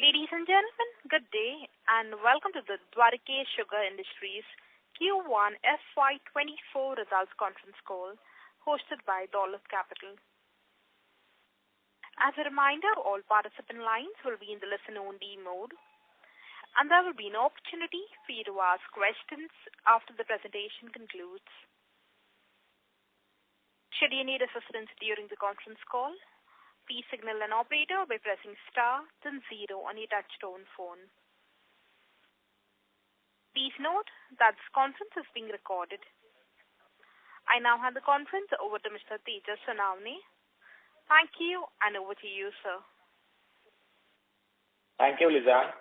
Ladies and gentlemen, good day and welcome to the Dwarikesh Sugar Industries Q1 FY2024 results conference call hosted by Dolat Capital. As a reminder, all participant lines will be in the listen-only mode and there will be an opportunity for you to ask questions after the presentation concludes. Should you need assistance during the conference call, please signal an operator by pressing star then 0 on your touchtone phone. Please note that this conference is being recorded. I now hand the conference over to Mr. Tejas Sonavne. Thank you and over to you, sir. Thank you, Lizanne.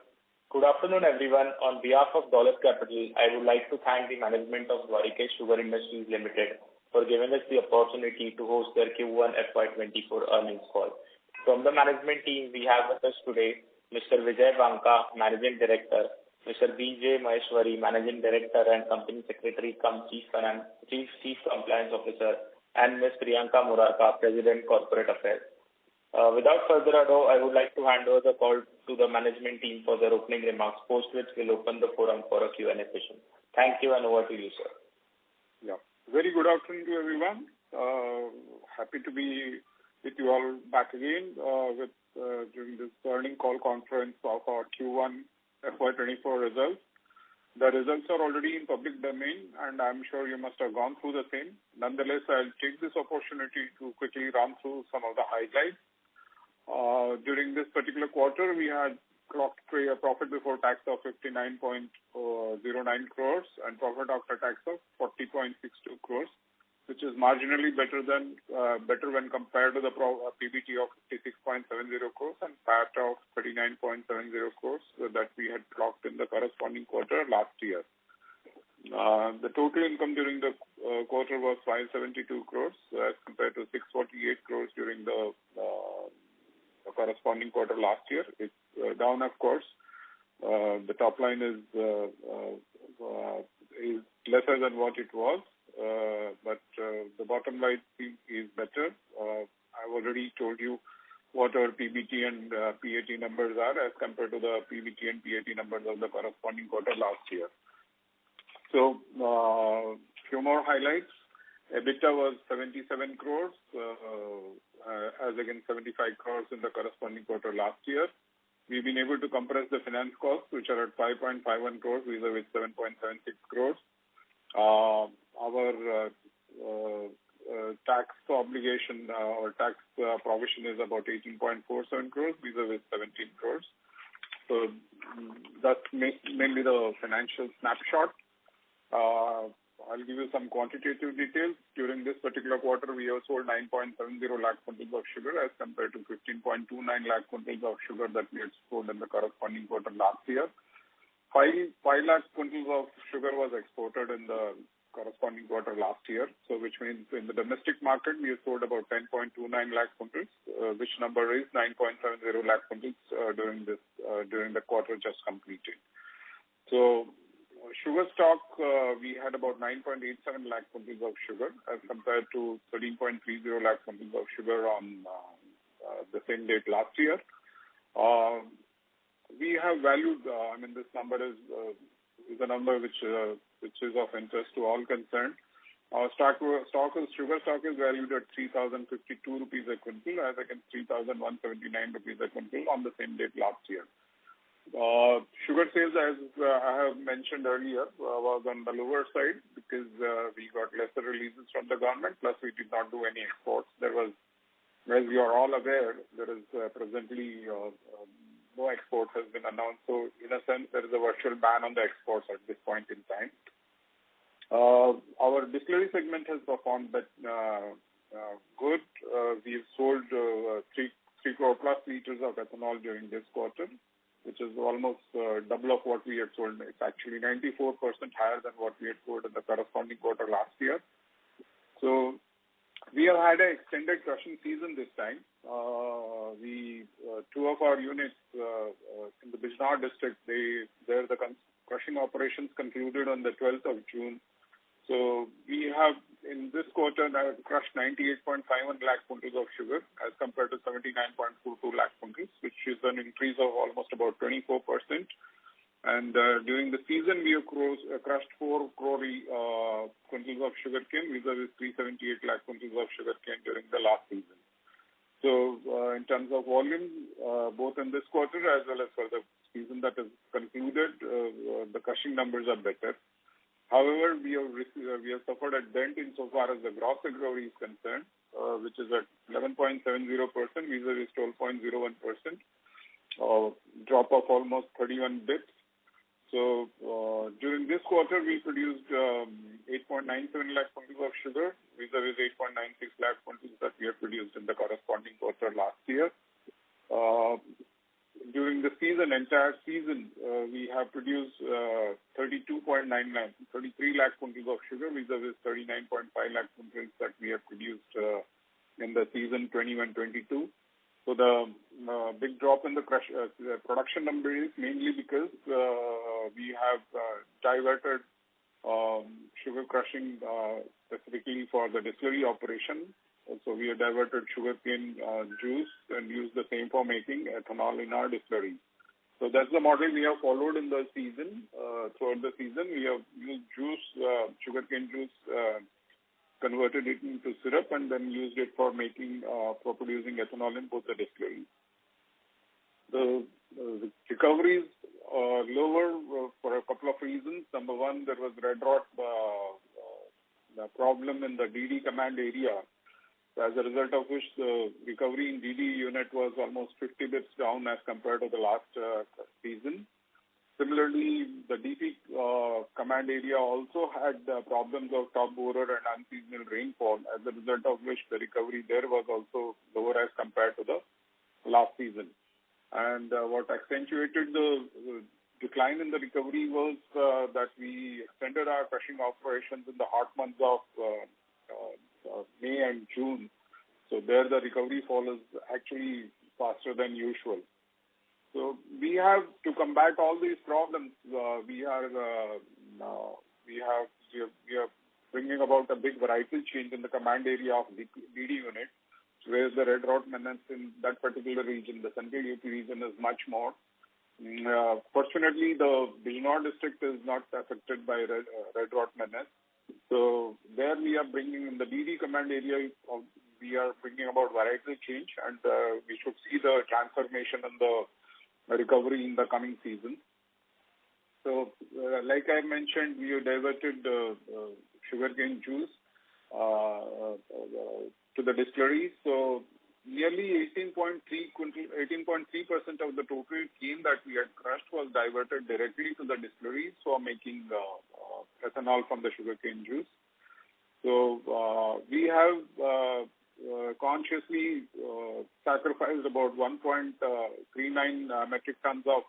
Good afternoon, everyone. On behalf of Dolat Capital, I would like to thank the management of Dwarikesh Sugar Industries Limited for giving us the opportunity to host their Q1 FY24 earnings call. From the management team, we have with us today Mr. Vijay Banka, Managing Director, Mr. B.J. Maheshwari, Managing Director and Company Secretary cum Chief Compliance Officer, and Ms. Priyanka Murarka, President Corporate Affairs. Without further ado, I would like to hand over the call to the management team for their opening remarks, post which will open the forum for a Q&A session. Thank you and over to you, sir. Yeah. Very good afternoon to everyone. Happy to be with you all back again during this earning call conference of our Q1 FY24 results. The results are already in public domain and I'm sure you must have gone through the same. Nonetheless, I'll take this opportunity to quickly run through some of the highlights. During this particular quarter, we had clocked a profit before tax of 59.09 crores and profit after tax of 40.62 crores, which is marginally better when compared to the PBT of 56.70 crores and PAT of 39.70 crores that we had clocked in the corresponding quarter last year. The total income during the quarter was 572 crores as compared to 648 crores during the corresponding quarter last year. It's down, of course. The top line is lesser than what it was, but the bottom line is better. I've already told you what our PBT and PAT numbers are as compared to the PBT and PAT numbers of the corresponding quarter last year. So, few more highlights. EBITDA was 77 crores as against 75 crores in the corresponding quarter last year. We've been able to compress the finance costs, which are at 5.51 crores vis-a-vis 7.76 crores. Our tax obligation or tax provision is about 18.47 crores vis-a-vis 17 crores. So that's mainly the financial snapshot. I'll give you some quantitative details. During this particular quarter, we have sold 9.70 lakh quintals of sugar as compared to 15.29 lakh quintals of sugar that we had sold in the corresponding quarter last year. 5 lakh quintals of sugar was exported in the corresponding quarter last year. So which means in the domestic market, we have sold about 10.29 lakh quintals, which number is 9.70 lakh quintals during the quarter just completed. So sugar stock, we had about 9.87 lakh quintals of sugar as compared to 13.30 lakh quintals of sugar on the same date last year. We have valued, this number is a number which is of interest to all concerned. Our sugar stock is valued at 3,052 rupees a quintal as against 3,179 rupees a quintal on the same date last year. Sugar sales, as I have mentioned earlier, was on the lower side because we got lesser releases from the government, plus we did not do any exports. There was, as you are all aware, there is presently no exports has been announced. So in a sense, there is a virtual ban on the exports at this point in time. Our distillery segment has performed good. We've sold 3 crore plus liters of ethanol during this quarter, which is almost double of what we had sold. It's actually 94% higher than what we had sold in the corresponding quarter last year. So we have had an extended crushing season this time. Two of our units in the Bijnor district, the crushing operations concluded on the 12th of June. So we have in this quarter, I crushed 98.51 lakh quintals of sugar as compared to 79.22 lakh quintals, which is an increase of almost about 24%. And during the season, we have crushed 4 crore quintals of sugarcane, vis-a-vis 378 lakh quintals of sugarcane during the last season. So in terms of volume, both in this quarter as well as for the season that is concluded, the crushing numbers are better. However, we have suffered a dent insofar as the gross recovery is concerned, which is at 11.70% vis-a-vis 12.01%, drop of almost 31 bits. So during this quarter, we produced 8.97 lakh quintals of sugar vis-a-vis 8.96 lakh quintals that we had produced in the corresponding quarter last year. During the entire season, we have produced 33 lakh quintals of sugar vis-a-vis 39.5 lakh quintals that we have produced in the season 21-22. So the big drop in the production number is mainly because we have diverted sugar crushing specifically for the distillery operation. So we have diverted sugarcane juice and used the same for making ethanol in our distillery. So that's the model we have followed in the season. Throughout the season, we have used sugarcane juice, converted it into syrup, and then used it for producing ethanol in both the distilleries. The recoveries are lower for a couple of reasons. Number one, there was red rot problem in the DD command area, as a result of which the recovery in DD unit was almost 50 bits down as compared to the last season. Similarly, the DP command area also had problems of top borer and unseasonal rainfall, as a result of which the recovery there was also lower as compared to the last season. And what accentuated the decline in the recovery was that we extended our crushing operations in the hot months of May and June. So there the recovery fall is actually faster than usual. So we have to combat all these problems. We are bringing about a big varietal change in the command area of DD unit, where the red rot menace in that particular region, the Central UP region, is much more. Fortunately, the Bijnor district is not affected by red rot menace. So there we are bringing in the DD command area, we are bringing about varietal change, and we should see the transformation in the recovery in the coming season. So like I mentioned, we have diverted sugarcane juice to the distillery. So nearly 18.3% of the total cane that we had crushed was diverted directly to the distilleries for making ethanol from the sugarcane juice. So we have consciously sacrificed about 1.39 metric tons of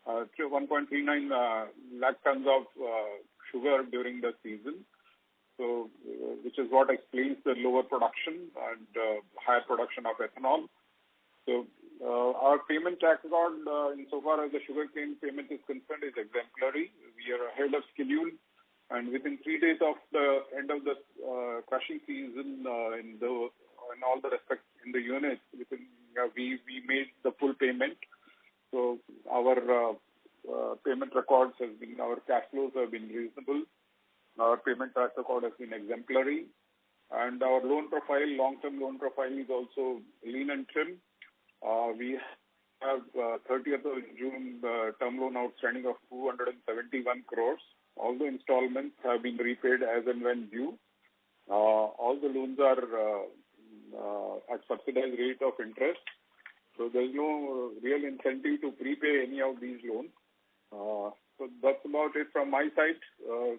1.39 lakh tons of sugar during the season. So, which is what explains the lower production and higher production of ethanol. So, our payment track record, insofar as the sugarcane payment is concerned, is exemplary. We are ahead of schedule, and within 3 days of the end of the crushing season, in all the respects in the units, we made the full payment. So, our payment records our cash flows have been reasonable. Our payment track record has been exemplary, and our loan profile, long-term loan profile, is also lean and trim. We have 30th of June term loan outstanding of 271 crores. All the installments have been repaid as and when due. All the loans are at subsidized rate of interest. So there is no real incentive to prepay any of these loans. So that's about it from my side.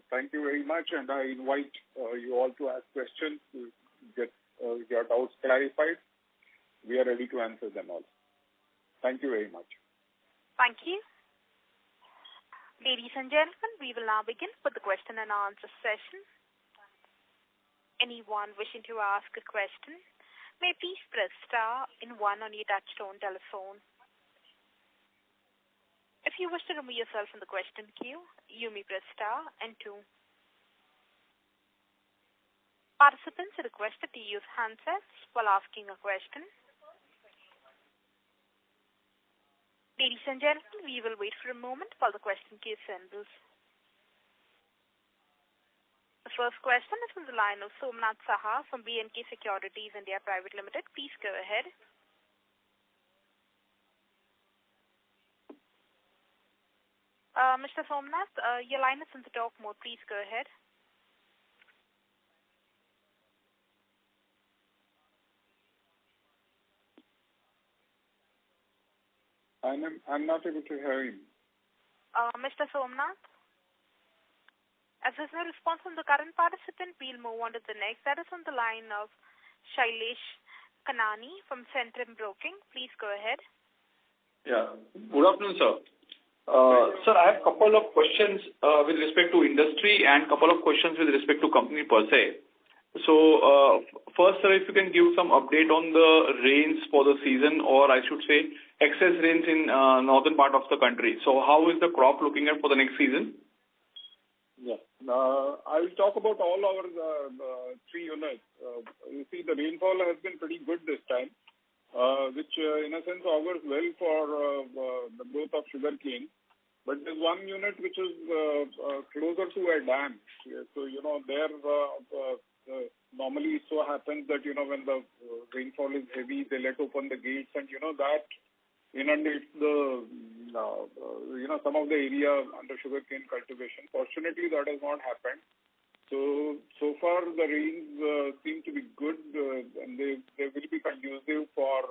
Thank you very much, and I invite you all to ask questions to get your doubts clarified. We are ready to answer them all. Thank you very much. Thank you. Ladies and gentlemen, we will now begin with the question and answer session. Anyone wishing to ask a question may please press star and 1 on your touchtone telephone. If you wish to remove yourself from the question queue, you may press star and 2. Participants are requested to use handsets while asking a question. Ladies and gentlemen, we will wait for a moment while the question queue assembles. The first question is from the line of Somnath Saha from B&K Securities India Private Limited. Please go ahead. Mr. Somnath, your line is in the talk mode. Please go ahead. I'm not able to hear him. Mr. Somnath? As there's no response from the current participant, we'll move on to the next. That is on the line of Shailesh Kanani from Centrum Broking. Please go ahead. Yeah. Good afternoon, sir. Sir, I have a couple of questions with respect to industry and couple of questions with respect to company per se. So, first, sir, if you can give some update on the rains for the season, or I should say excess rains in northern part of the country. So how is the crop looking at for the next season? Yeah. I will talk about all our three units. You see, the rainfall has been pretty good this time, which in a sense augurs well for the growth of sugarcane. But there's one unit which is closer to a dam. So, there normally it so happens that, when the rainfall is heavy, they let open the gates and, that inundates the, some of the area under sugarcane cultivation. Fortunately, that has not happened. So far the rains seem to be good and they will be conducive for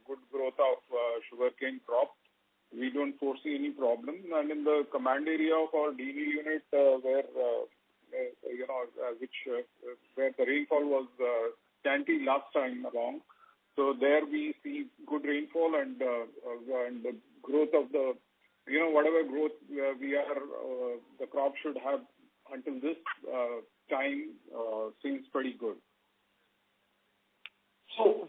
good growth of sugarcane crop. We don't foresee any problem. And in the command area of our DD unit where the rainfall was scanty last time along, so there we see good rainfall and the growth of the, whatever growth the crop should have until this time seems pretty good. So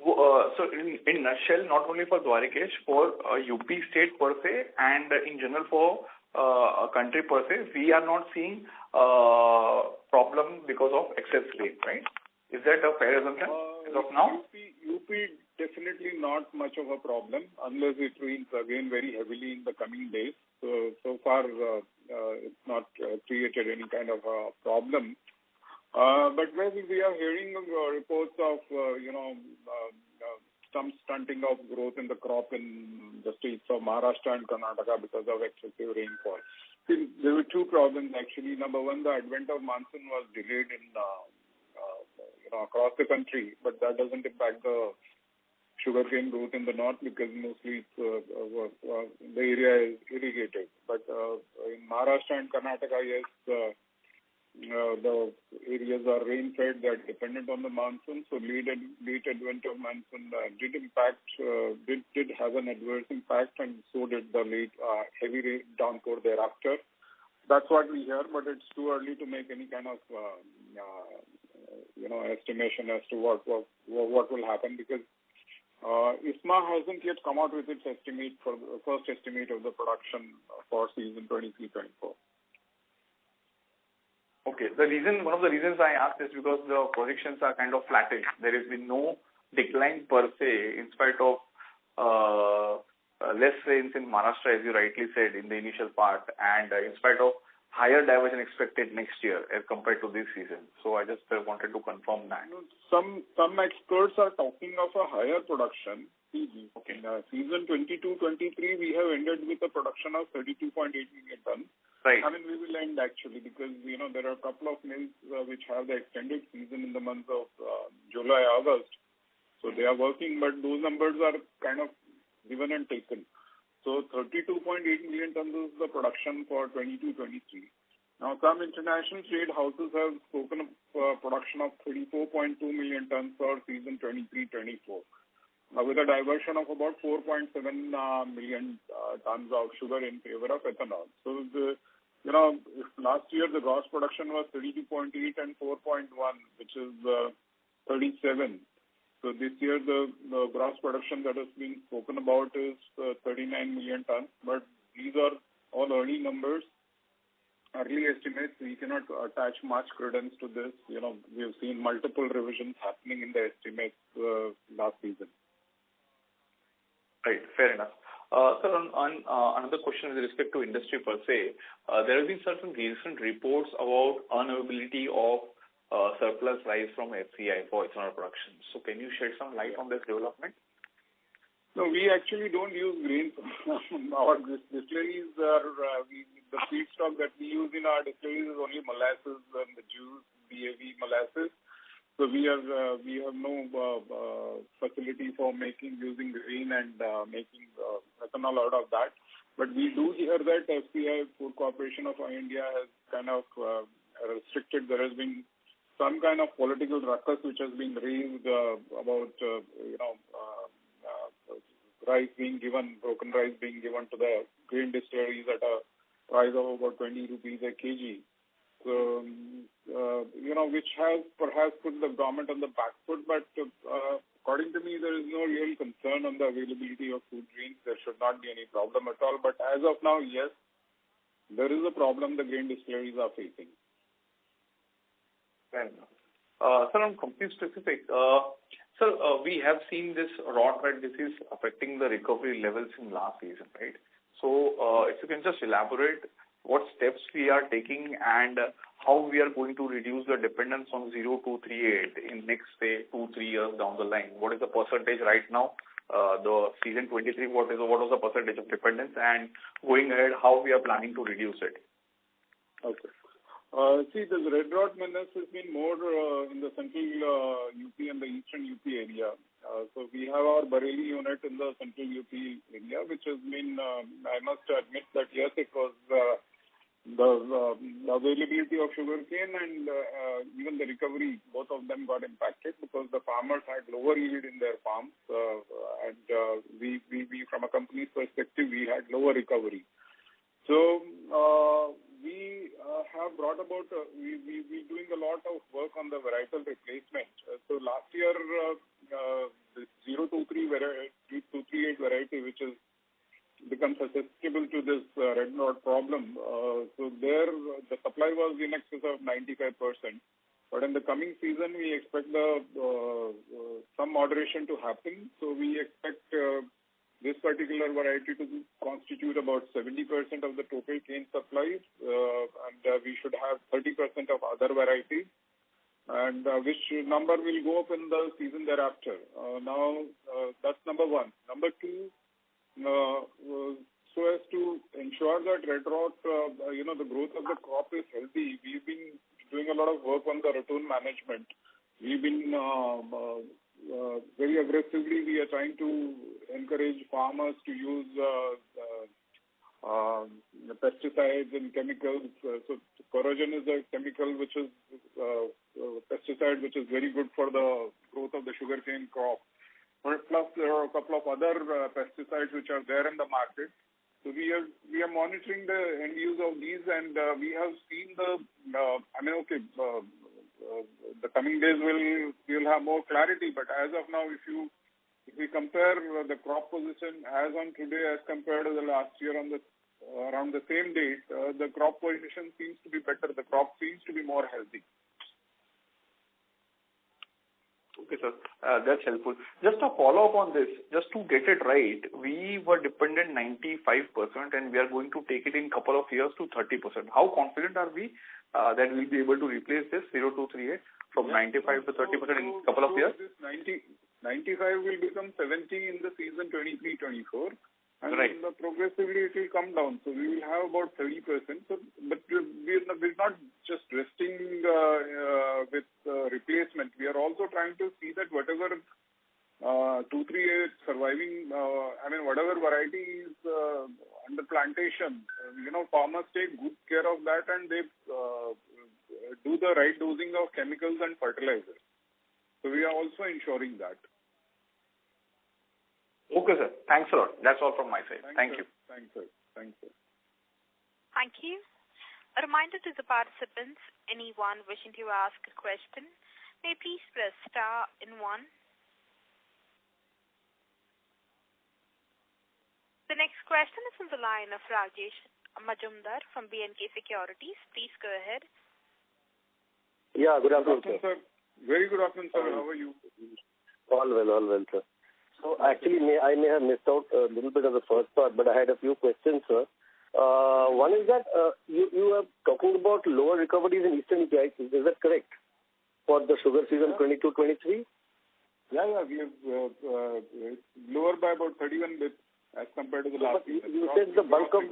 in nutshell, not only for Dwarikesh, for UP state per se and in general for country per se, we are not seeing problem because of excess rain, right? Is that a fair assumption as of now? UP definitely not much of a problem unless it rains again very heavily in the coming days. So far it's not created any kind of a problem. But when we are hearing reports of some stunting of growth in the crop in the states of Maharashtra and Karnataka because of excessive rainfall. See, there were two problems actually. Number one, the advent of monsoon was delayed in across the country, but that doesn't impact the sugarcane growth in the north because mostly the area is irrigated. But in Maharashtra and Karnataka, yes, the areas are rain-fed, they are dependent on the monsoon, so late advent of monsoon did have an adverse impact, and so did the late heavy rain downpour thereafter. That's what we hear, but it's too early to make any kind of estimation as to what will happen because ISMA hasn't yet come out with its estimate for the first estimate of the production for season 23-24. Okay. One of the reasons I asked is because the projections are kind of flattish. There has been no decline per se in spite of less rains in Maharashtra, as you rightly said in the initial part, and in spite of higher diversion expected next year as compared to this season. So I just wanted to confirm that. Some experts are talking of a higher production. Okay. In season 22-23, we have ended with a production of 32.8 million tons. Right. I mean, we will end actually because, there are a couple of mills which have the extended season in the month of July, August. So they are working, but those numbers are kind of given and taken. So 32.8 million tons is the production for 22-23. Now, some international trade houses have spoken of production of 34.2 million tons for season 23-24. With a diversion of about 4.7 million tons of sugar in favor of ethanol. So, if last year the gross production was 32.8 and 4.1, which is 37. So this year the gross production that has been spoken about is 39 million tons. But these are all early numbers. Our early estimates. We cannot attach much credence to this. We've seen multiple revisions happening in the estimates last season. Right, fair enough. Sir, on another question with respect to industry per se, there have been certain recent reports about unavailability of surplus rice from FCI for ethanol production. So can you shed some light on this development? No, we actually don't use grain. Our distilleries the feedstock that we use in our distilleries is only molasses and the juice, BAV molasses. So we have no facility for using grain and making ethanol out of that. But we do hear that FCI, Food Corporation of India, has kind of restricted. There has been some kind of political ruckus which has been raised about broken rice being given to the grain distilleries at a price of about 20 rupees a kg. So, which has perhaps put the government on the back foot, but according to me, there is no real concern on the availability of food grains. There should not be any problem at all. But as of now, yes, there is a problem the grain distilleries are facing. Fair enough. Sir, on company specific, we have seen this rot rat disease affecting the recovery levels in last season, right? So, if you can just elaborate what steps we are taking and how we are going to reduce the dependence on 0238 in next, say, 2-3 years down the line. What is the percentage right now? The season 23, what was the percentage of dependence, and going ahead, how we are planning to reduce it? Okay. See, the red rot menace has been more in the central UP and the eastern UP area. So we have our Bareilly unit in the central UP area, which has been, I must admit that yes, it was the availability of sugarcane and even the recovery, both of them got impacted because the farmers had lower yield in their farms, and we from a company's perspective, we had lower recovery. So we have brought about, we're doing a lot of work on the varietal replacement. So last year, this 0238 variety, which has become susceptible to this red rot problem, so there the supply was in excess of 95%. But in the coming season, we expect some moderation to happen. So we expect this particular variety to constitute about 70% of the total cane supplies, and we should have 30% of other varieties, and which number will go up in the season thereafter. Now, that's number one. Number two, so as to ensure that red rot, the growth of the crop is healthy, we've been doing a lot of work on the ratoon management. We've been very aggressively, we are trying to encourage farmers to use pesticides and chemicals. So corrosion is a chemical which is pesticide which is very good for the growth of the sugarcane crop. Plus, there are a couple of other pesticides which are there in the market. So we are monitoring the end use of these, and we have seen the coming days we'll have more clarity. But as of now, if we compare the crop position as on today as compared to the last year around the same date, the crop position seems to be better. The crop seems to be more healthy. Okay, sir. That's helpful. Just a follow-up on this, just to get it right, we were dependent 95% and we are going to take it in couple of years to 30%. How confident are we that we'll be able to replace this 0238 from 95 to 30% in couple of years? This 95 will become 70 in the season 23-24. And right. Progressively it will come down. So we will have about 30%. So, but we're not just resting with replacement. We are also trying to see that whatever 238 surviving, whatever variety is under plantation, farmers take good care of that and they do the right dosing of chemicals and fertilizers. So we are also ensuring that. Okay, sir. Thanks a lot. That's all from my side. Thank you. Thanks, sir. Thank you. A reminder to the participants, anyone wishing to ask a question, may please press star and 1. The next question is from the line of Rajesh Majumdar from B&K Securities. Please go ahead. Yeah, good afternoon, sir. Very good afternoon, sir. How are you? All well, sir. So actually, I may have missed out a little bit of the first part, but I had a few questions, sir. One is that you are talking about lower recoveries in Eastern UP. Is that correct? For the sugar season 22-23? Yeah, we have lower by about 31 bits as compared to the last year. You said the bulk of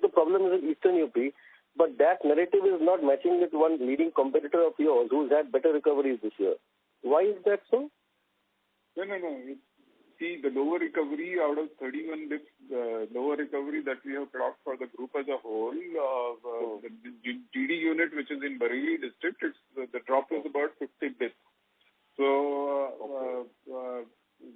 the problem is in Eastern UP, but that narrative is not matching with one leading competitor of yours who's had better recoveries this year. Why is that so? No. See, the lower recovery out of 31 bits, lower recovery that we have clocked for the group as a whole, the GD unit, which is in Bareilly district, the drop is about 50 bits. So,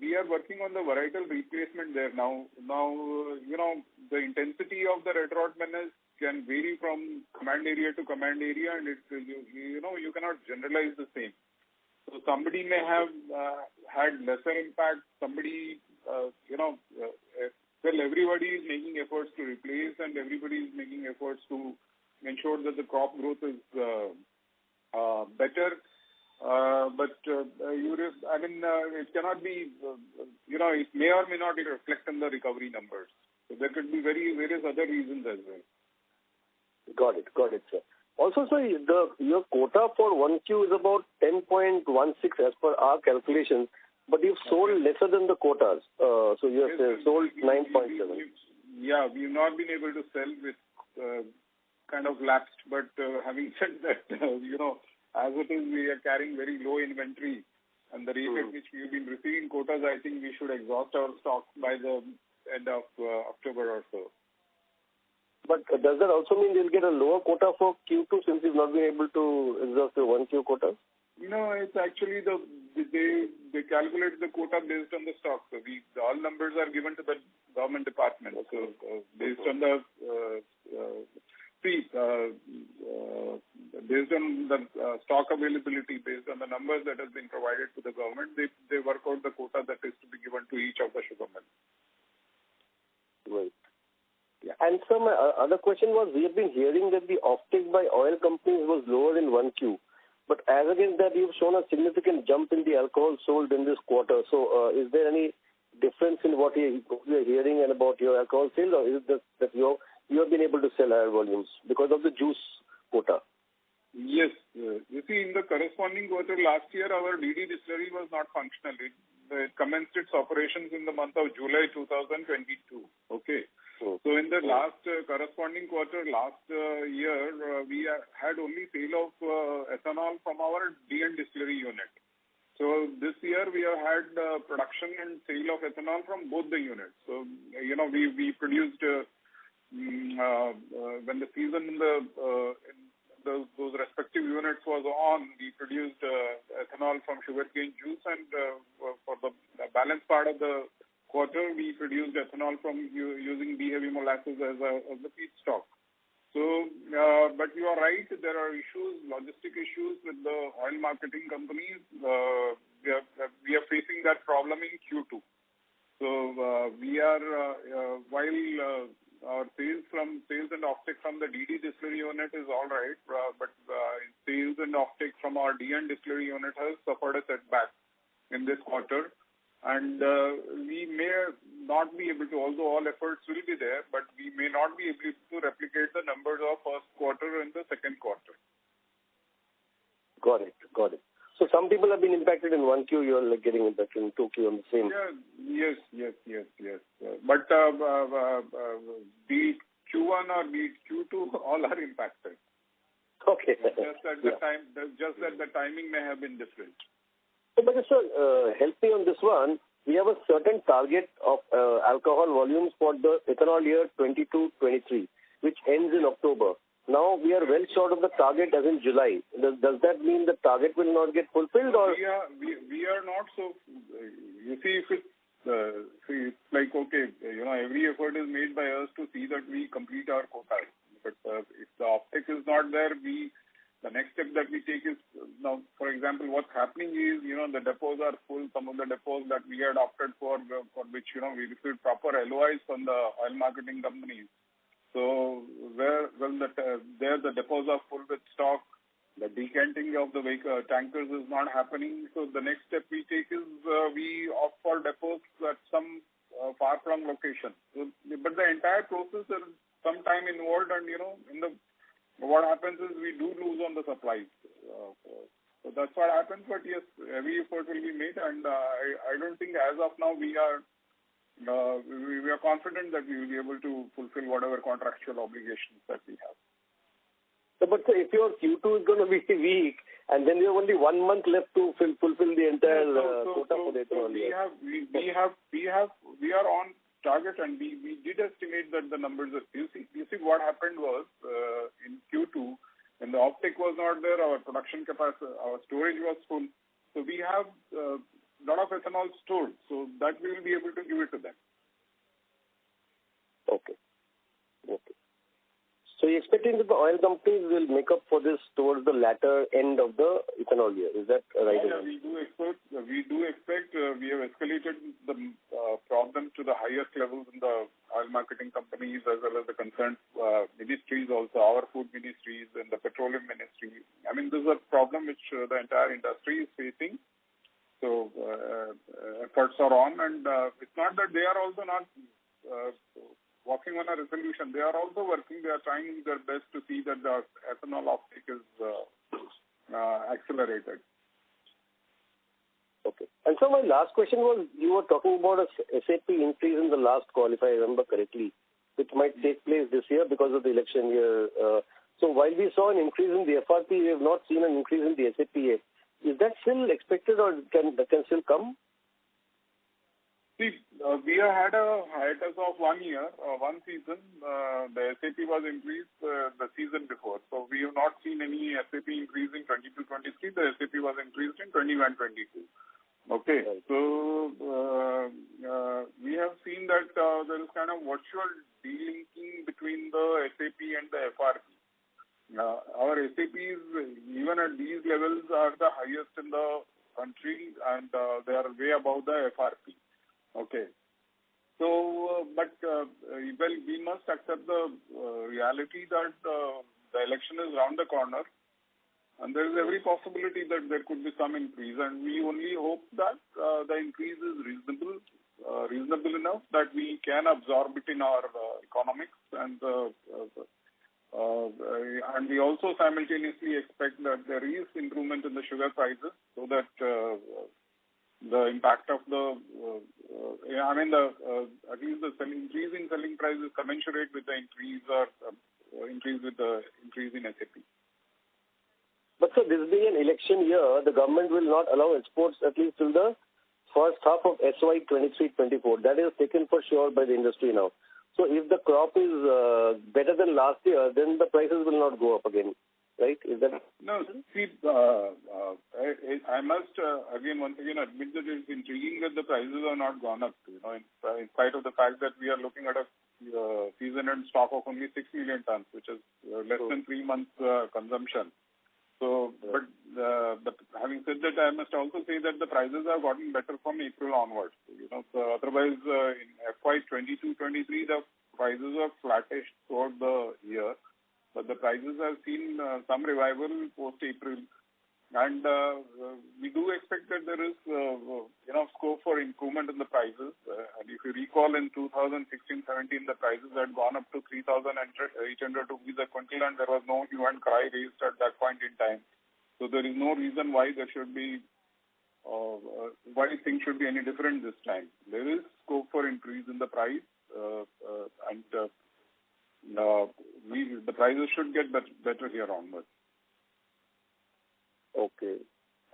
we are working on the varietal replacement there now. The intensity of the red rot menace can vary from command area to command area, and you cannot generalize the same. So somebody may have had lesser impact. Somebody, everybody is making efforts to replace, and everybody is making efforts to ensure that the crop growth is better. It cannot be, it may or may not reflect on the recovery numbers. So there could be various other reasons as well. Got it, sir. Also, sir, your quota for 1Q is about 10.16 as per our calculations, but you've sold lesser than the quotas. So you have sold 9.7. Yeah, we've not been able to sell with kind of lapsed, but having said that, as it is, we are carrying very low inventory, and the rate at which we've been receiving quotas, I think we should exhaust our stock by the end of October or so. But does that also mean you'll get a lower quota for Q2 since you've not been able to exhaust the 1Q quota? No, it's actually they calculate the quota based on the stock. So all numbers are given to the government department. So based on the based on the stock availability, based on the numbers that has been provided to the government, they work out the quota that is to be given to each of the sugar mills. Right. Yeah. And sir, my other question was, we have been hearing that the offtake by oil companies was lower in 1Q. But as against that, you've shown a significant jump in the alcohol sold in this quarter. So is there any difference in what we are hearing and about your alcohol sales, or is it that you have been able to sell higher volumes because of the juice quota? Yes. You see, in the corresponding quarter last year, our DD distillery was not functional. It commenced its operations in the month of July 2022. Okay. So in the last corresponding quarter last year, we had only sale of ethanol from our DN distillery unit. So this year we have had production and sale of ethanol from both the units. So, we produced, when the season in those respective units was on, we produced ethanol from sugarcane juice, and for the balance part of the quarter, we produced ethanol from using B-heavy molasses as the feedstock. So, but you are right, there are issues, logistic issues with the oil marketing companies. We are facing that problem in Q2. So, we are, while our sales and offtake from the DD distillery unit is all right, but sales and offtake from our DN distillery unit has suffered a setback in this quarter. And we may not be able to, although all efforts will be there, but we may not be able to replicate the numbers of first quarter and the second quarter. Got it. So some people have been impacted in 1Q, you are getting impacted in 2Q on the same. Yes. But be it Q1 or be it Q2, all are impacted. Okay. Just that the timing may have been different. But sir, help me on this one. We have a certain target of alcohol volumes for the ethanol year 22-23, which ends in October. Now we are well short of the target as in July. Does that mean the target will not get fulfilled? Or we are not so. You see, if it's like, okay, every effort is made by us to see that we complete our quota. But if the optic is not there, the next step that we take is, now, for example, what's happening is, the depots are full. Some of the depots that we had opted for which, we received proper LOIs from the oil marketing companies. So there the depots are full with stock. The decanting of the vehicle tankers is not happening. So the next step we take is we opt for depots at some far-flung location. So, but the entire process there is some time involved, and what happens is we do lose on the supplies. So that's what happens. But yes, every effort will be made, and I don't think as of now we are confident that we will be able to fulfill whatever contractual obligations that we have. So, but if your Q2 is going to be weak, and then you have only 1 month left to fulfill the entire quota for the ethanol. We are on target, and we did estimate that the numbers are. You see what happened was in Q2 when the offtake was not there, our production capacity, our storage was full, so we have a lot of ethanol stored, so that we will be able to give it to them. Okay. So you're expecting that the oil companies will make up for this towards the latter end of the ethanol year. Is that right? Yeah, we do expect. We have escalated the problem to the highest levels in the oil marketing companies as well as the concerned ministries, also our food ministries and the petroleum ministry. I mean, this is a problem which the entire industry is facing. So efforts are on, and it's not that they are also not working on a resolution. They are also working. They are trying their best to see that the ethanol uptake is accelerated. Okay. And so my last question was, you were talking about a SAP increase in the last call, if I remember correctly, which might take place this year because of the election year. So while we saw an increase in the FRP, we have not seen an increase in the SAP yet. Is that still expected, or can still come? See, we had a hiatus of 1 year, one season. The SAP was increased the season before. So we have not seen any SAP increase in 22-23. The SAP was increased in 21-22. Okay. Right. So we have seen that there is kind of virtual delinking between the SAP and the FRP. Our SAPs, even at these levels, are the highest in the country, and they are way above the FRP. Okay. So, but we must accept the reality that the election is round the corner, and there is every possibility that there could be some increase, and we only hope that the increase is reasonable enough that we can absorb it in our economics, and we also simultaneously expect that there is improvement in the sugar prices, so that the impact of at least the increase in selling price is commensurate with the increase in SAP. But so this being an election year, the government will not allow exports at least till the first half of FY2023-24. That is taken for sure by the industry now. So if the crop is better than last year, then the prices will not go up again, right? Is that no? See, I must once again admit that it's intriguing that the prices are not gone up. In spite of the fact that we are looking at a season-end stock of only 6 million tons, which is less than 3 months consumption. So, but having said that, I must also say that the prices have gotten better from April onwards. So otherwise in FY22-23 the prices are flattish throughout the year, but the prices have seen some revival post-April, and we do expect that there is scope for improvement in the prices. And if you recall, in 2016-17, the prices had gone up to 3,800 rupees a quintal, and there was no hue and cry raised at that point in time. So there is no reason why there should be why things should be any different this time. There is scope for increase in the price, and the prices should get better here onwards. Okay.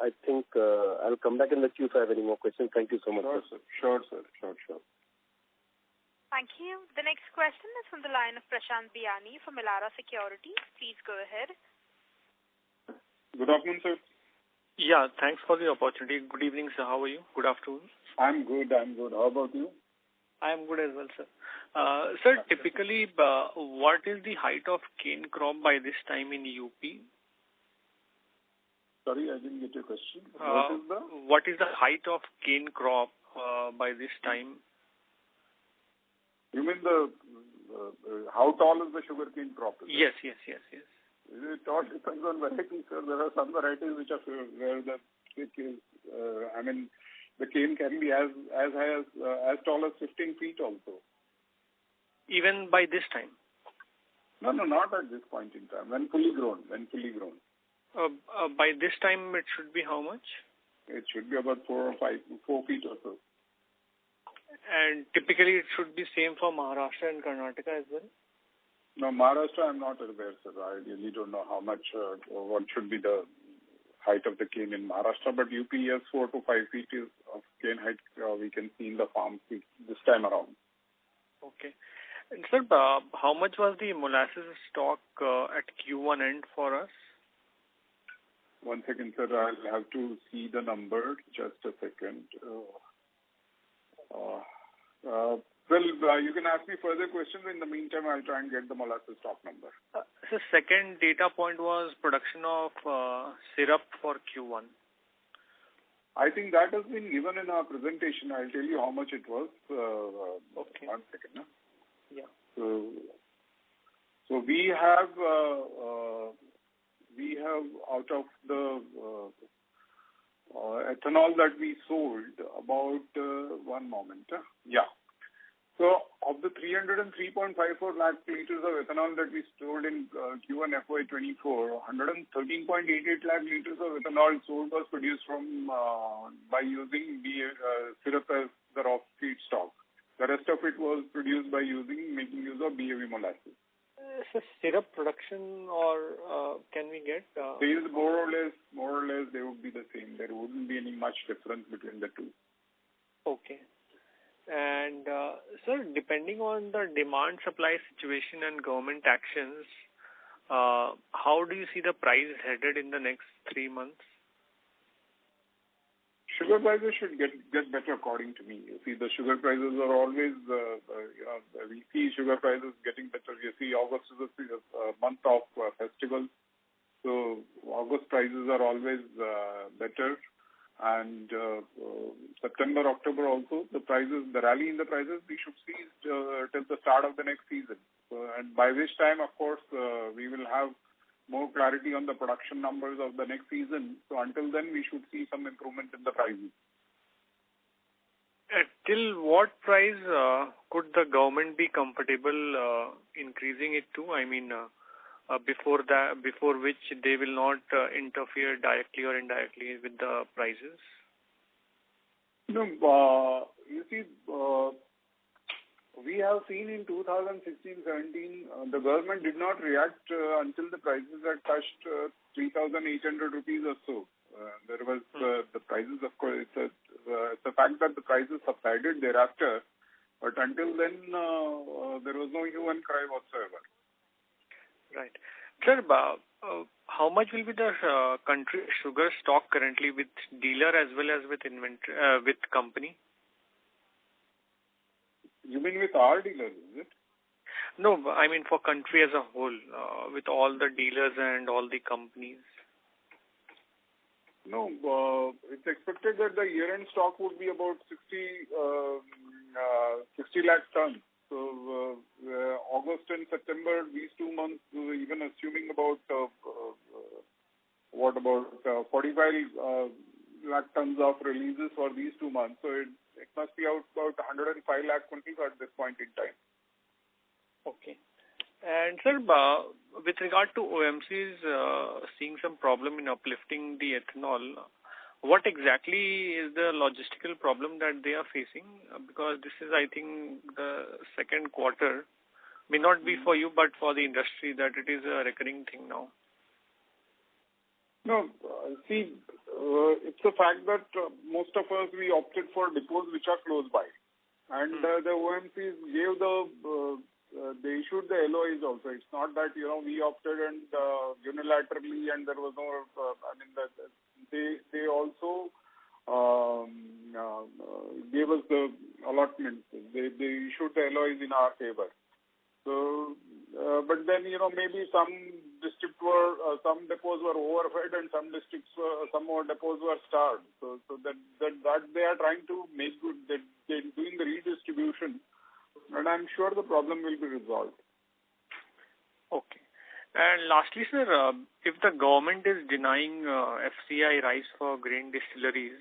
I think I'll come back in the queue if I have any more questions. Thank you so much. Sure, sir. Thank you. The next question is from the line of Prashant Biyani from Elara Securities. Please go ahead. Good afternoon, sir. Yeah, thanks for the opportunity. Good evening, sir. How are you? Good afternoon. I'm good. How about you? I am good as well, sir. Sir, typically, what is the height of cane crop by this time in UP? Sorry, I didn't get your question. What is the height of cane crop by this time? You mean how how tall is the sugarcane crop? Yes. It all depends on variety, sir. There are some varieties which are where the thick is, the cane can be as high as tall as 15 feet also. Even by this time? No, not at this point in time. When fully grown. By this time, it should be how much? It should be about 4 feet or so. And typically, it should be same for Maharashtra and Karnataka as well? No, Maharashtra, I'm not aware, sir. I really don't know how much, what should be the height of the cane in Maharashtra, but UP, yes, 4 to 5 feet of cane height we can see in the farms this time around. Okay. And sir, how much was the molasses stock at Q1 end for us? 1 second, sir. I'll have to see the number. Just a second. You can ask me further questions. In the meantime, I'll try and get the molasses stock number. So second data point was production of syrup for Q1. I think that has been given in our presentation. I'll tell you how much it was. Okay. 1 second. No? Yeah. So we have out of the ethanol that we sold about 1 moment. Yeah. So of the 303.54 lakh liters of ethanol that we sold in Q1 FY24, 113.88 lakh liters of ethanol sold was produced from by using syrup as the raw feedstock. The rest of it was produced by making use of BAV molasses. So syrup production, or can we get? These more or less they would be the same. There wouldn't be any much difference between the two. Okay. And sir, depending on the demand supply situation and government actions, how do you see the price headed in the next 3 months? Sugar prices should get better according to me. You see, the sugar prices are always, we see sugar prices getting better. You see, August is a month of festival. So August prices are always better. And September, October also, the rally in the prices, we should see till the start of the next season. And by which time, of course, we will have more clarity on the production numbers of the next season. So until then, we should see some improvement in the prices. Till what price could the government be comfortable increasing it to? I mean, before which they will not interfere directly or indirectly with the prices? No, you see, we have seen in 2016-17, the government did not react until the prices had touched 3,800 rupees or so. There was the prices, of course, it's a fact that the prices subsided thereafter, but until then, there was no hue and cry whatsoever. Right. Sir, how much will be the country sugar stock currently with dealer as well as with inventory, with company? You mean with our dealers, is it? No, I mean for country as a whole, with all the dealers and all the companies. No, it's expected that the year-end stock would be about 60 lakh tons. So August and September, these 2 months, even assuming about 45 lakh tons of releases for these 2 months. So it must be out about 105 lakh quintals at this point in time. Okay. And sir, with regard to OMCs seeing some problem in uplifting the ethanol, what exactly is the logistical problem that they are facing? Because this is, I think, the second quarter, may not be for you, but for the industry, that it is a recurring thing now. No, see, it's the fact that most of us, we opted for depots which are close by. And the OMCs gave they issued the LOIs also. It's not that, we opted and unilaterally and there was no, they also gave us the allotment. They issued the LOIs in our favor. So, but then, maybe some some depots were overfed and some more depots were starved. So that they are trying to make good, that they're doing the redistribution, and I'm sure the problem will be resolved. And lastly, sir, if the government is denying FCI rice for grain distilleries,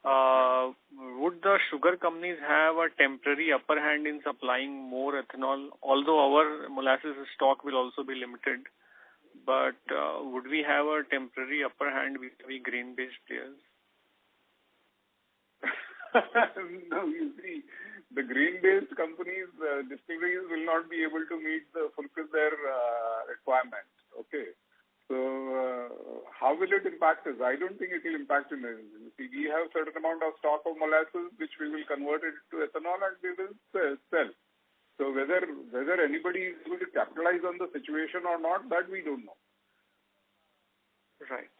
would the sugar companies have a temporary upper hand in supplying more ethanol? Although our molasses stock will also be limited, but would we have a temporary upper hand with the grain-based players? No, you see, the grain-based companies, distilleries will not be able to fulfill their requirements. Okay. So, how will it impact us? I don't think it will impact us. See, we have a certain amount of stock of molasses which we will convert it to ethanol and we will sell. So, whether anybody is going to capitalize on the situation or not, that we don't know. Right.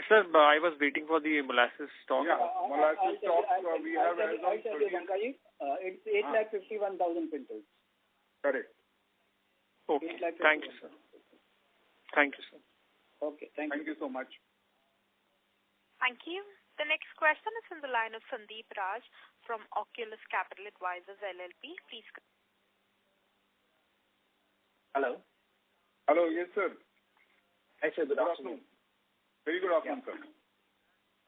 Sir, I was waiting for the molasses stock. Yeah, molasses stock we have as I tell you, Bankaji, it's 851,000 quintals. Correct. Okay. Thank you, sir. Thank you, sir. Okay, thank you so much. Thank you. The next question is from the line of Sandeep Raj from Oculus Capital Advisors LLP. Please. Hello. Hello, yes, sir. Hi, sir. Good afternoon. Very good afternoon,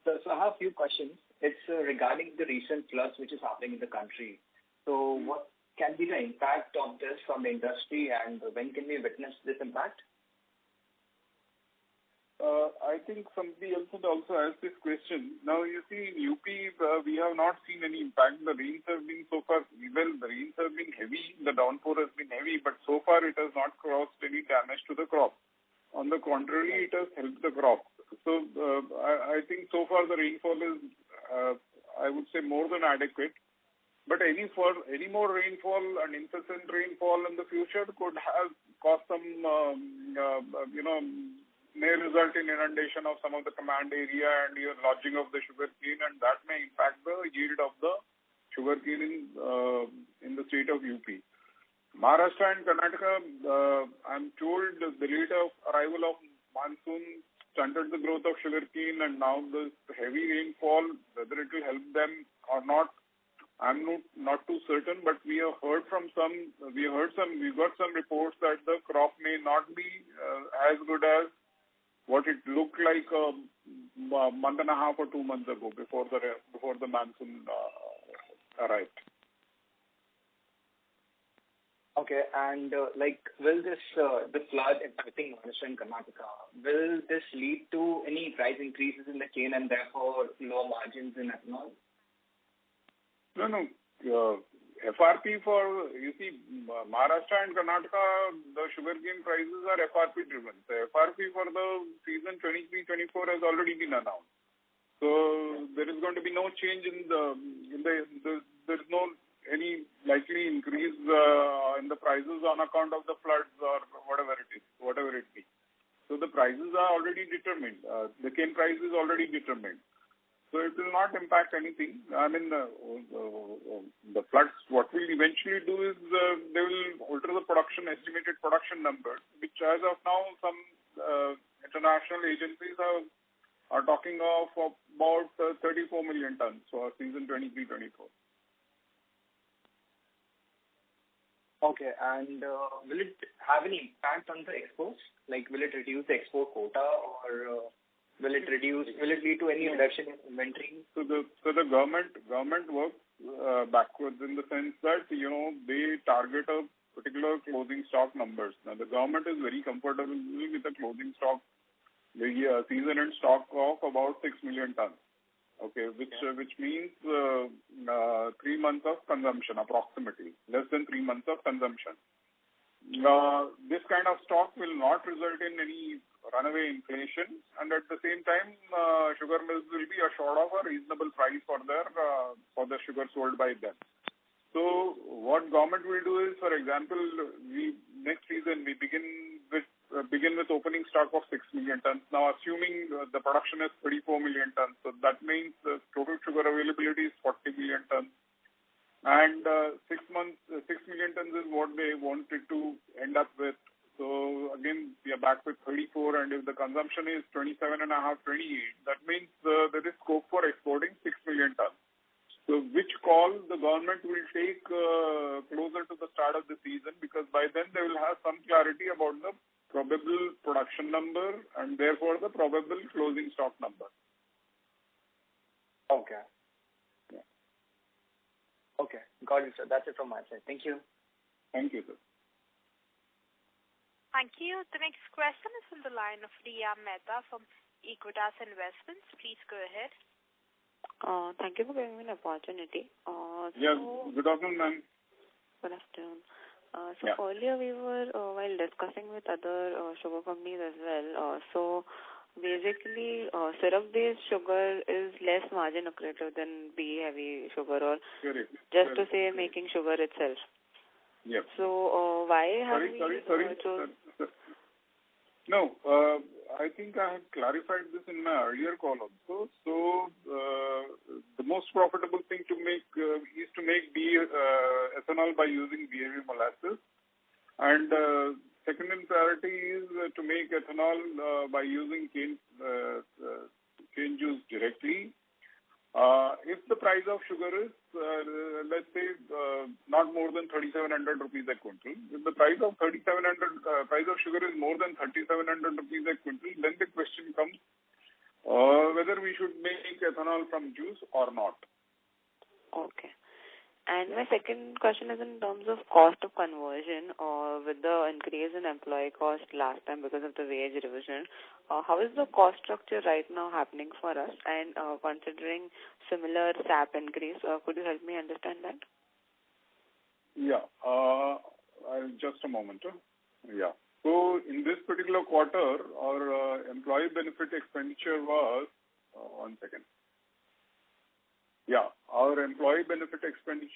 sir. So I have a few questions. It's regarding the recent floods which is happening in the country. So what can be the impact of this from the industry and when can we witness this impact? I think somebody else would also ask this question. Now, you see, in UP, we have not seen any impact. The rains have been so far, well, the rains have been heavy, the downpour has been heavy, but so far it has not caused any damage to the crop. On the contrary, it has helped the crop. So, I think so far the rainfall is, I would say, more than adequate. But any more rainfall and incessant rainfall in the future could have caused some, may result in inundation of some of the command area and even lodging of the sugarcane, and that may impact the yield of the sugarcane in the state of UP. Maharashtra and Karnataka, I'm told the rate of arrival of monsoon stunted the growth of sugarcane, and now this heavy rainfall, whether it will help them or not, I'm not too certain. But we got some reports that the crop may not be as good as what it looked like a month and a half or 2 months ago before the monsoon arrived. Okay, and will this the flood impacting Maharashtra and Karnataka, will this lead to any price increases in the cane and therefore lower margins in ethanol? No. FRP for, you see, Maharashtra and Karnataka, the sugarcane prices are FRP driven. The FRP for the season 23-24 has already been announced. So there is going to be no change there's no any likely increase in the prices on account of the floods or whatever it be. So the prices are already determined. The cane price is already determined. So it will not impact anything. I mean, the floods, what will eventually do is they will alter the estimated production numbers, which as of now some international agencies are talking of about 34 million tons for season 23-24. Okay, and will it have any impact on the exports? Like, will it reduce the export quota, or will it lead to any reduction in inventory? So the government works backwards in the sense that they target a particular closing stock numbers. Now the government is very comfortable with the closing stock, the season-end stock of about 6 million tons. Okay, which means 3 months of consumption approximately, less than 3 months of consumption. This kind of stock will not result in any runaway inflation, and at the same time, sugar mills will be assured of a reasonable price for the sugar sold by them. So what government will do is, for example, next season we begin with opening stock of 6 million tons. Now, assuming the production is 34 million tons, so that means the total sugar availability is 40 million tons. And 6 million tons is what they wanted to end up with. So again, we are back with 34, and if the consumption is 27.5, 28, that means there is scope for exporting 6 million tons. So which call the government will take closer to the start of the season, because by then they will have some clarity about the probable production number and therefore the probable closing stock number. Okay. Yeah. Okay. Got it, sir. That's it from my side. Thank you. Thank you, sir. Thank you. The next question is from the line of Riya Mehta from Equitas Investments. Please go ahead. Thank you for giving me an opportunity. Yes. Good afternoon, ma'am. Good afternoon. Earlier we were, while discussing with other sugar companies as well, so basically syrup-based sugar is less margin accretive than B-heavy sugar, or just to say making sugar itself. Yep. So why have Sorry. No, I think I have clarified this in my earlier call also. So the most profitable thing to make is to make ethanol by using B-heavy molasses, and second in priority is to make ethanol by using cane juice directly. If the price of sugar is, let's say, not more than 3,700 rupees a quintal, if the price of price of sugar is more than 3,700 rupees a quintal, then the question comes whether we should make ethanol from juice or not. Okay. And my second question is in terms of cost of conversion, with the increase in employee cost last time because of the wage revision, how is the cost structure right now happening for us? And considering similar SAP increase, could you help me understand that? Yeah. Just a moment. Yeah. So in this particular quarter, our employee benefit expenditure was, one second. Yeah, our employee benefit expenses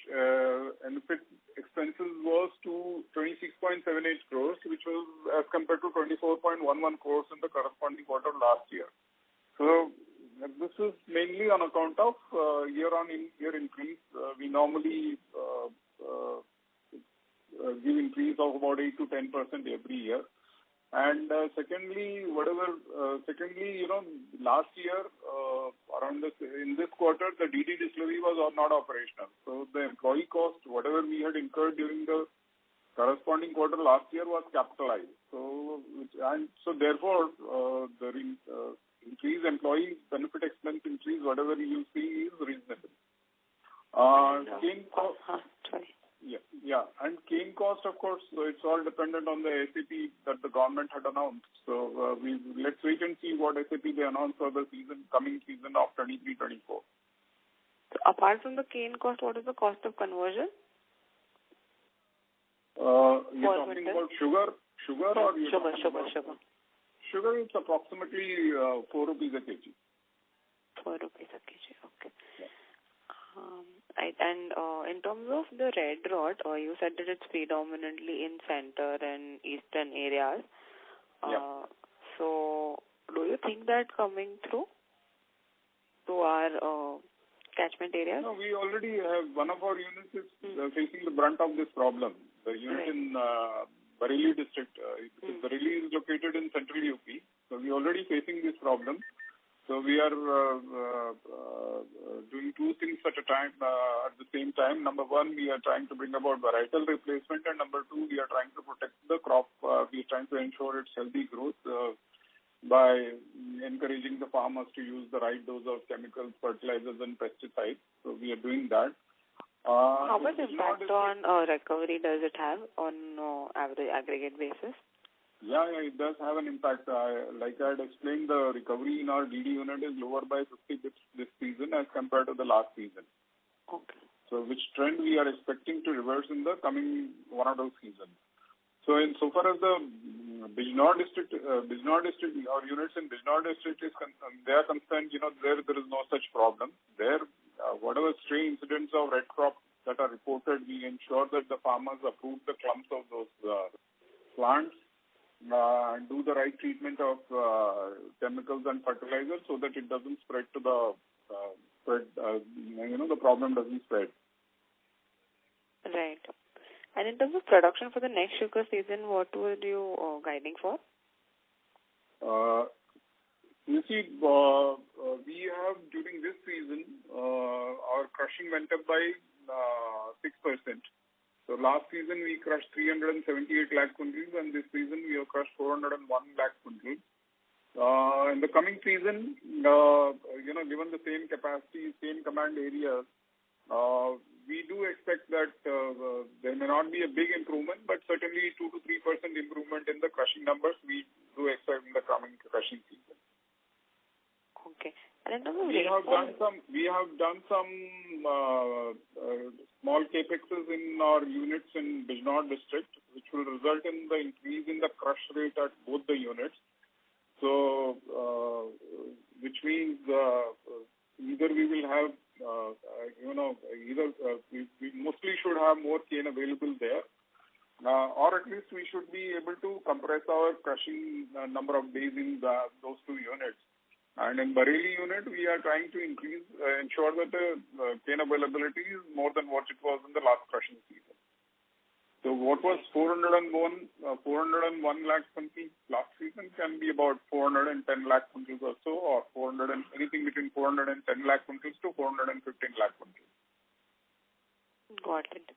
was to 26.78 crores, which was as compared to 24.11 crores in the corresponding quarter last year. So this is mainly on account of year-on-year increase. We normally give increase of about 8 to 10% every year. And secondly, last year in this quarter, the DD distillery was not operational. So the employee cost, whatever we had incurred during the corresponding quarter last year, was capitalized. So therefore, the increased employee benefit expense increase, whatever you see, is reasonable. Cane cost. Yeah, and cane cost, of course, so it's all dependent on the SAP that the government had announced. So let's wait and see what SAP they announce for the coming season of 23-24. So apart from the cane cost, what is the cost of conversion? You're talking about sugar or sugar? Sugar is approximately 4 rupees a kg. 4 rupees a kg, okay. Yeah. And in terms of the red rot, you said that it's predominantly in center and eastern areas. Yeah. So do you think that coming through to our catchment areas? No, we already have one of our units is facing the brunt of this problem. The unit in Bareilly district. Bareilly is located in central UP. So we are already facing this problem. So we are doing two things at a time, at the same time. Number one, we are trying to bring about varietal replacement, and number two, we are trying to protect the crop. We are trying to ensure its healthy growth by encouraging the farmers to use the right dose of chemicals, fertilizers, and pesticides. So we are doing that. How much impact on recovery does it have on average aggregate basis? Yeah, it does have an impact. Like I had explained, the recovery in our DD unit is lower by 50 bits this season as compared to the last season. Okay. So which trend we are expecting to reverse in the coming one or two seasons. So insofar as the Bijnor district, our units in Bijnor district is concerned, they are concerned, there is no such problem. There, whatever stray incidents of red crop that are reported, we ensure that the farmers approve the clumps of those plants. Do the right treatment of chemicals and fertilizers so that it doesn't spread to the the problem doesn't spread. Right. And in terms of production for the next sugar season, what were you guiding for? You see, we have during this season our crushing went up by 6%. So last season we crushed 378 lakh quintals, and this season we have crushed 401 lakh quintals. In the coming season, given the same capacity, same command areas, we do expect that there may not be a big improvement, but certainly 2 to 3% improvement in the crushing numbers we do expect in the coming crushing season. Okay. And in we have done some small capexes in our units in Bijnor district, which will result in the increase in the crush rate at both the units. So, which means either we will have, we mostly should have more cane available there, or at least we should be able to compress our crushing number of days in those two units. And in Bareilly unit, we are trying to ensure that the cane availability is more than what it was in the last crushing season. So what was 401 lakh quintals last season can be about 410 lakh quintals or so, or anything between 410 lakh quintals to 415 lakh quintals. Got it.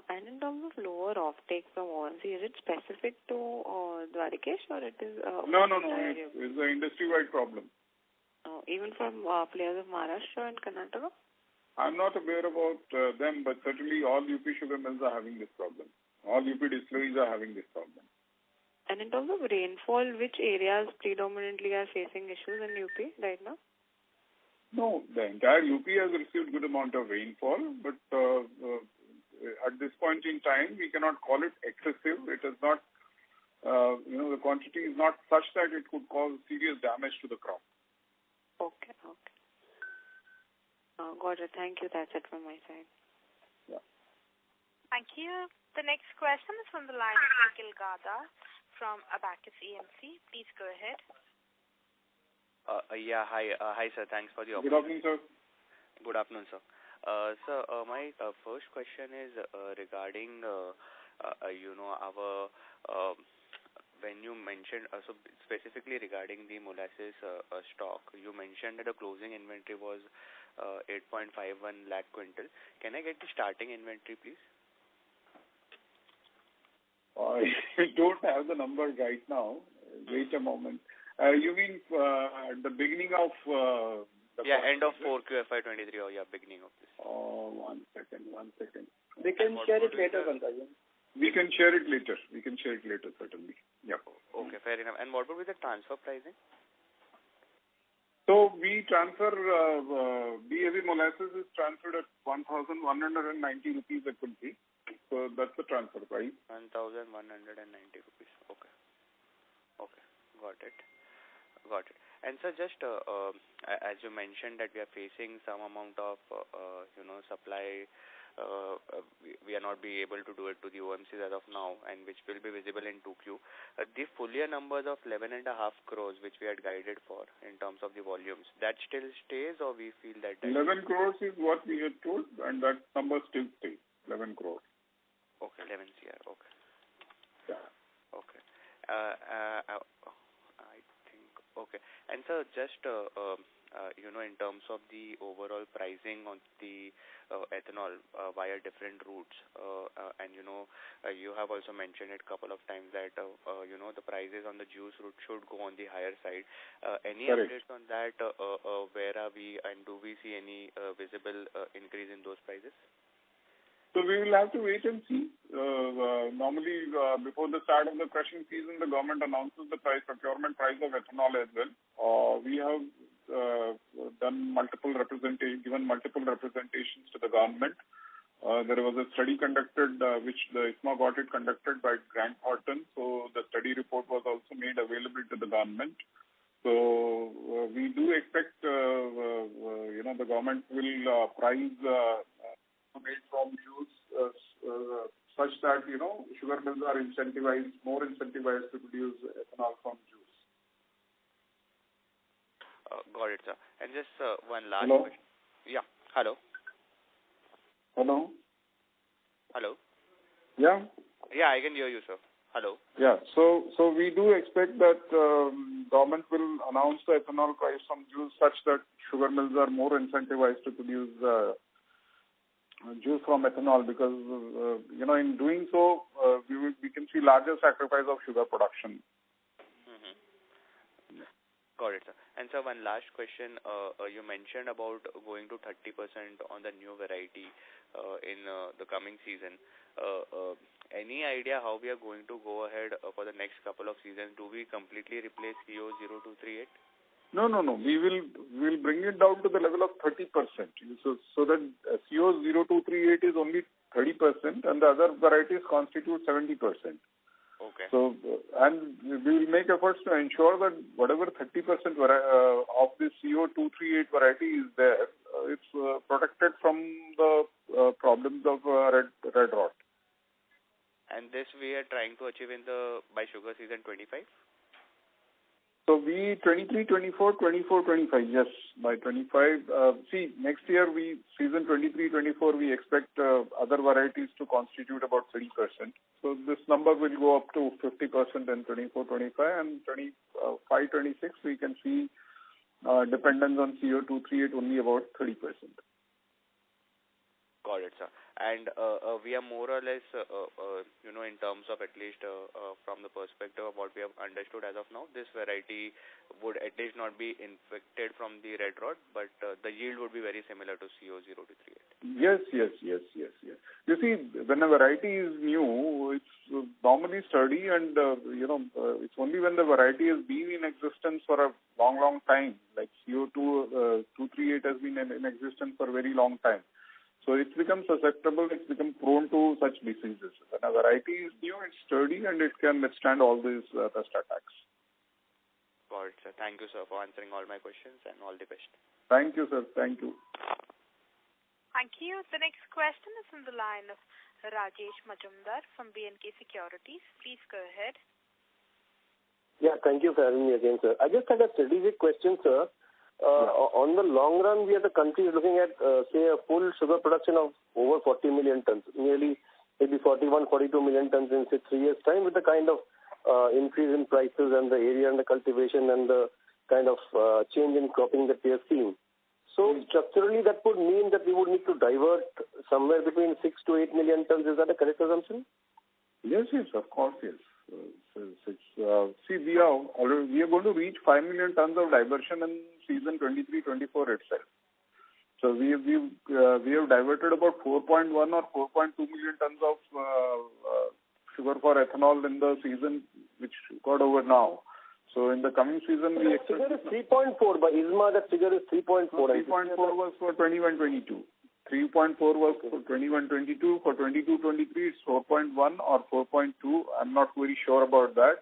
And in terms of lower offtake from OMC, is it specific to Dwarikesh, or it is? No. It's an industry-wide problem. Even from players of Maharashtra and Karnataka? I'm not aware about them, but certainly all UP sugar mills are having this problem. All UP distilleries are having this problem. And in terms of rainfall, which areas predominantly are facing issues in UP right now? No, the entire UP has received good amount of rainfall, but at this point in time, we cannot call it excessive. It is not, the quantity is not such that it could cause serious damage to the crop. Okay. Got it. Thank you. That's it from my side. Yeah. Thank you. The next question is from the line of Nikhil Gada from Abacus EMC. Please go ahead. Hi, sir. Thanks for the opportunity. Good afternoon, sir. Good afternoon, sir. Sir, my first question is regarding, when you mentioned, so specifically regarding the molasses stock, you mentioned that the closing inventory was 8.51 lakh quintal. Can I get the starting inventory, please? I don't have the number right now. Wait a moment. You mean at the beginning of... end of 4Q FY23 or beginning of this. One second. We can share it later, Concall. We can share it later, certainly. Yeah. Okay, fair enough. And what would be the transfer pricing? So we transfer, BAV molasses is transferred at 1,190 rupees a quintal. So that's the transfer price. 1,190 rupees. Okay. Got it. And sir, just as you mentioned that we are facing some amount of, supply, we are not be able to do it to the OMCs as of now, and which will be visible in 2Q. The full year numbers of 11.5 crores, which we had guided for in terms of the volumes, that still stays, or we feel that... 11 crores is what we had told, and that number still stays, 11 crores. Okay, 11 CR, okay. Yeah. Okay. I think, okay. And sir, just, in terms of the overall pricing on the ethanol via different routes, and you have also mentioned it a couple of times that, the prices on the juice route should go on the higher side. Any Correct. updates on that? Where are we, and do we see any visible increase in those prices? So we will have to wait and see. Normally, before the start of the crushing season, the government announces the procurement price of ethanol as well. We have given multiple representations to the government. There was a study conducted, which the ISMA got it conducted by Grant Thornton. So the study report was also made available to the government. So we do expect, the government will price made from juice such that, sugar mills are more incentivized to produce ethanol from juice. Got it, sir. And just one last Hello? question. Yeah. Hello? Yeah? Yeah, I can hear you, sir. Hello? Yeah. So we do expect that government will announce the ethanol price from juice such that sugar mills are more incentivized to produce juice from ethanol because, in doing so, we can see larger sacrifice of sugar production. Got it, sir. And sir, one last question. You mentioned about going to 30% on the new variety in the coming season. Any idea how we are going to go ahead for the next couple of seasons? Do we completely replace CO0238? No. We will bring it down to the level of 30%. So that CO0238 is only 30%, and the other varieties constitute 70%. Okay. So, and we will make efforts to ensure that whatever 30% of this CO238 variety is there, it's protected from the problems of red rot. And this we are trying to achieve by sugar season 25? So we 23, 24, 24, 25, yes, by 25. Next year season 23, 24, we expect other varieties to constitute about 30%. So this number will go up to 50% in 24, 25, and 25, 26, we can see dependence on CO238 only about 30%. Got it, sir. And we are more or less, in terms of at least from the perspective of what we have understood as of now, this variety would at least not be infected from the red rot, but the yield would be very similar to CO0238. Yes. You see, when a variety is new, it's normally sturdy, and it's only when the variety has been in existence for a long time, like CO238 has been in existence for a very long time. So it's become susceptible, it's become prone to such diseases. When a variety is new, it's sturdy, and it can withstand all these pest attacks. Got it, sir. Thank you, sir, for answering all my questions, and all the best. Thank you, sir. Thank you. Thank you. The next question is on the line of Rajesh Majumdar from B&K Securities. Please go ahead. Yeah, thank you for having me again, sir. I just had a strategic question, sir. On the long run, we as a country is looking at, say, a full sugar production of over 40 million tons, maybe 41, 42 million tons in, say, 3 years' time, with the kind of increase in prices and the area and the cultivation and the kind of change in cropping that we have seen. So structurally, that would mean that we would need to divert somewhere between 6 to 8 million tons. Is that a correct assumption? Yes, of course, yes. We are going to reach 5 million tons of diversion in season 23-24 itself. So we have diverted about 4.1 or 4.2 million tons of sugar for ethanol in the season which got over now. So in the coming season, we expect... The figure is 3.4. By ISMA, that figure is 3.4. 3.4 was for 21-22. 3.4 was for 21-22. For 22-23, it's 4.1 or 4.2. I'm not very sure about that.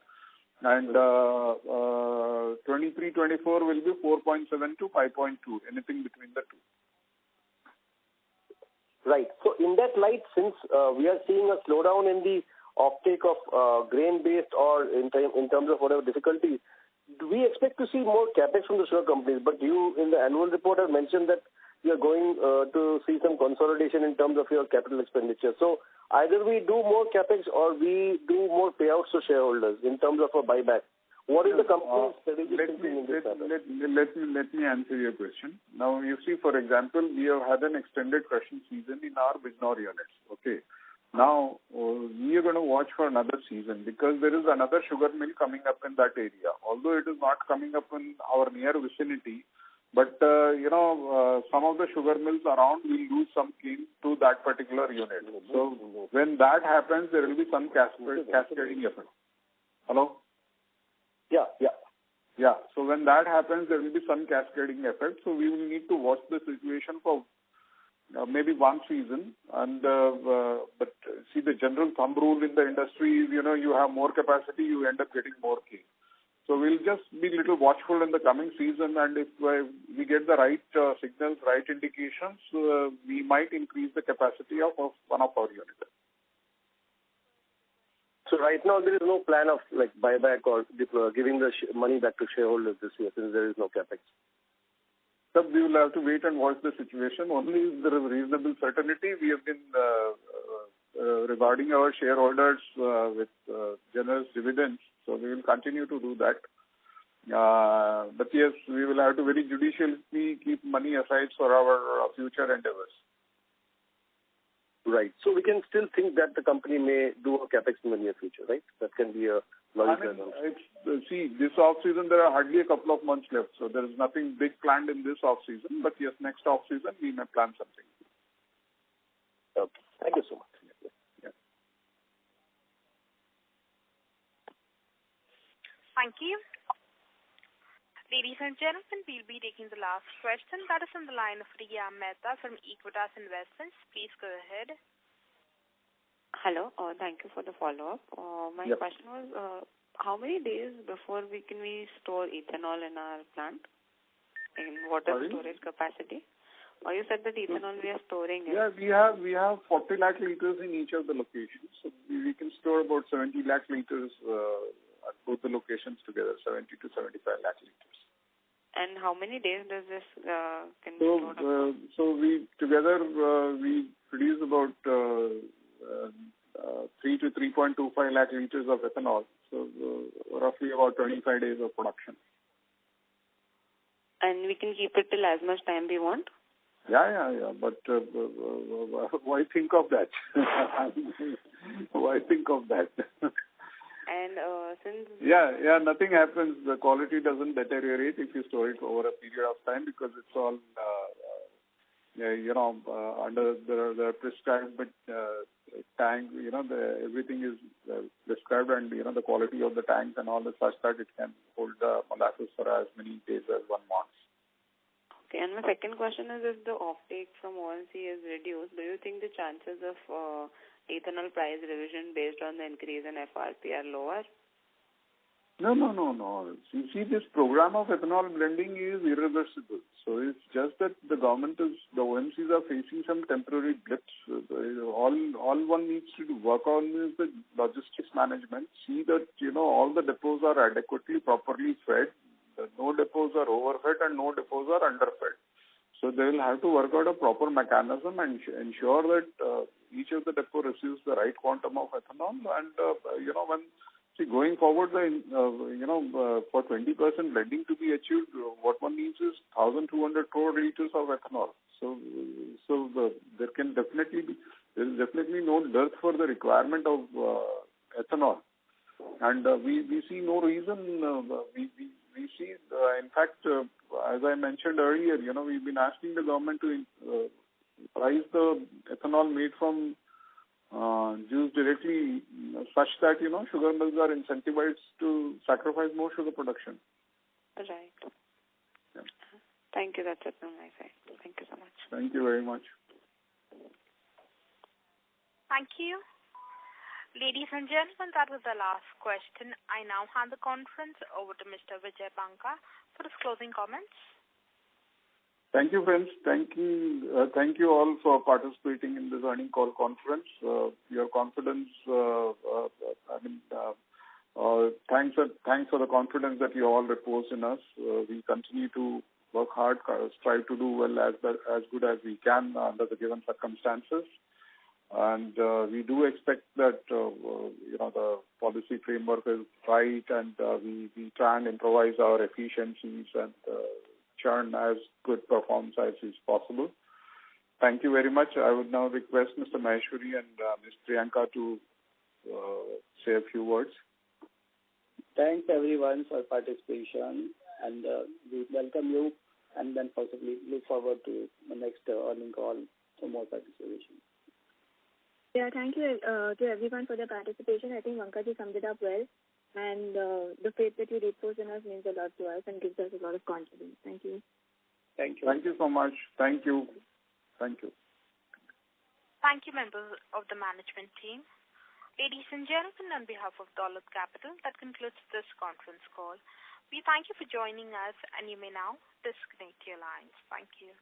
And 23-24 will be 4.7 to 5.2, anything between the two. Right. So in that light, since we are seeing a slowdown in the offtake of grain-based or in terms of whatever difficulties, do we expect to see more capex from the sugar companies? But you, in the annual report, have mentioned that you are going to see some consolidation in terms of your capital expenditure. So either we do more capex or we do more payouts to shareholders in terms of a buyback. What is the company's strategic thinking in this matter? Let me answer your question. Now, you see, for example, we have had an extended crushing season in our Bijnor units. Okay. Now, we are going to watch for another season because there is another sugar mill coming up in that area. Although it is not coming up in our near vicinity, but, some of the sugar mills around will lose some cane to that particular unit. So, when that happens, there will be some cascading effect. Hello? Yeah. So, when that happens, there will be some cascading effect. So, we will need to watch the situation for maybe one season. And but see, the general thumb rule in the industry is, you have more capacity, you end up getting more cane. So we'll just be a little watchful in the coming season, and if we get the right signals, right indications, we might increase the capacity of one of our units. So right now there is no plan of like buyback or giving the money back to shareholders this year since there is no capex. So we will have to wait and watch the situation. Only if there is reasonable certainty. We have been rewarding our shareholders with generous dividends. So we will continue to do that. But yes, we will have to very judiciously keep money aside for our future endeavors. Right. So we can still think that the company may do a capex in the near future, right? That can be a logical see, this off-season, there are hardly a couple of months left. So there is nothing big planned in this off-season. But yes, next off-season, we may plan something. Okay. Thank you so much. Yeah. Thank you. Ladies and gentlemen, we'll be taking the last question. That is on the line of Riya Mehta from Equitas Investments. Please go ahead. Hello. Thank you for the follow-up. My question was, how many days before we store ethanol in our plant? And what is storage capacity? Or you said that ethanol we are storing it. Yeah, we have 40 lakh liters in each of the locations. So we can store about 70 lakh liters at both the locations together, 70 to 75 lakh liters. And how many days does this can so, be stored? So we together we produce about 3 to 3.25 lakh liters of ethanol. So roughly about 25 days of production. And we can keep it till as much time we want? Yeah. But why think of that? Why think of that? And since... Yeah, nothing happens. The quality doesn't deteriorate if you store it over a period of time because it's all, under the prescribed tank, everything is prescribed and, the quality of the tank and all is such that it can hold the molasses for as many days as one wants. Okay, and my second question is, if the offtake from ONC is reduced, do you think the chances of ethanol price revision based on the increase in FRP are lower? No. You see, this program of ethanol blending is irreversible. So it's just that the OMCs are facing some temporary blips. All one needs to work on is the logistics management. See that, all the depots are adequately, properly fed. No depots are overfed and no depots are underfed. So they will have to work out a proper mechanism and ensure that each of the depot receives the right quantum of ethanol. And, going forward, for 20% blending to be achieved, what one needs is 1,200 crore liters of ethanol. So there is definitely no dearth for the requirement of ethanol. And we see no reason, we see, in fact, as I mentioned earlier, we've been asking the government to price the ethanol made from juice directly such that, sugar mills are incentivized to sacrifice more sugar production. Right. Yeah. Thank you. That's it on my side. Thank you so much. Thank you very much. Thank you. Ladies and gentlemen, that was the last question. I now hand the conference over to Mr. Vijay Banka for his closing comments. Thank you, friends. Thank you all for participating in this earnings call conference. Your confidence, thanks for the confidence that you all repose in us. We continue to work hard, strive to do well as good as we can under the given circumstances. And we do expect that the policy framework is right, and we try and improvise our efficiencies and churn as good performance as is possible. Thank you very much. I would now request Mr. Maheshwari and Ms. Priyanka to say a few words. Thanks everyone for participation, and we welcome you, and then possibly look forward to the next earnings call for more participation. Yeah, thank you to everyone for their participation. I think Vankaji summed it up well, and the faith that you repose in us means a lot to us and gives us a lot of confidence. Thank you. Thank you. Thank you so much. Thank you. Thank you, members of the management team. Ladies and gentlemen, on behalf of Dolat Capital, that concludes this conference call. We thank you for joining us, and you may now disconnect your lines. Thank you.